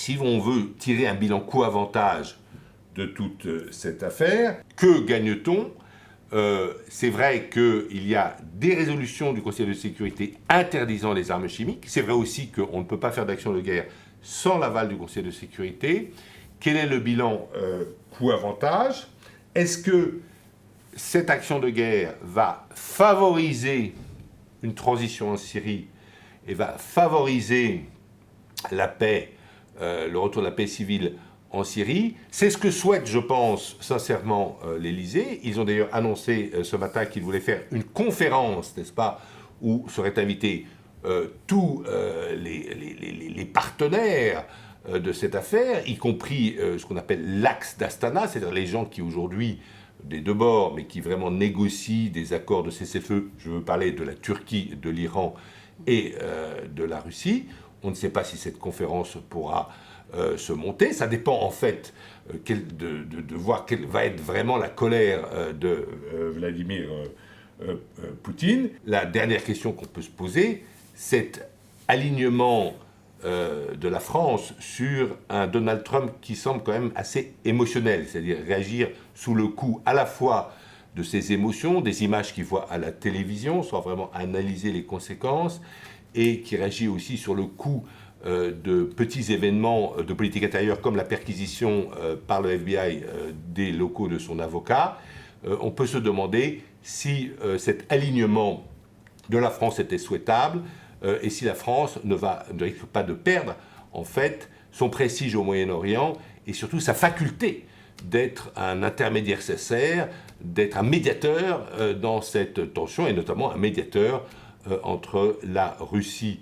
si on veut tirer un bilan coût-avantage de toute cette affaire, que gagne-t-on ? C'est vrai qu'il y a des résolutions du Conseil de sécurité interdisant les armes chimiques. C'est vrai aussi qu'on ne peut pas faire d'action de guerre sans l'aval du Conseil de sécurité. Quel est le bilan coût-avantage ? Est-ce que cette action de guerre va favoriser une transition en Syrie et va favoriser la paix, le retour de la paix civile en Syrie? C'est ce que souhaite, je pense, sincèrement l'Élysée. Ils ont d'ailleurs annoncé ce matin qu'ils voulaient faire une conférence, n'est-ce pas, où seraient invités tous les partenaires de cette affaire, y compris ce qu'on appelle l'axe d'Astana, c'est-à-dire les gens qui aujourd'hui, des deux bords, mais qui vraiment négocient des accords de cessez-le-feu. Je veux parler de la Turquie, de l'Iran et de la Russie. On ne sait pas si cette conférence pourra se monter. Ça dépend en fait de voir quelle va être vraiment la colère de Vladimir Poutine. La dernière question qu'on peut se poser, cet alignement de la France sur un Donald Trump qui semble quand même assez émotionnel, c'est-à-dire réagir sous le coup à la fois de ses émotions, des images qu'il voit à la télévision, sans vraiment analyser les conséquences, et qui réagit aussi sur le coup de petits événements de politique intérieure comme la perquisition par le FBI des locaux de son avocat. On peut se demander si cet alignement de la France était souhaitable et si la France ne risque pas de perdre en fait son prestige au Moyen-Orient et surtout sa faculté d'être un intermédiaire sincère, d'être un médiateur dans cette tension et notamment un médiateur entre la Russie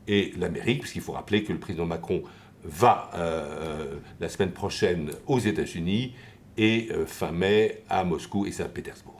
et l'Amérique, puisqu'il faut rappeler que le président Macron va la semaine prochaine aux États-Unis et fin mai à Moscou et Saint-Pétersbourg.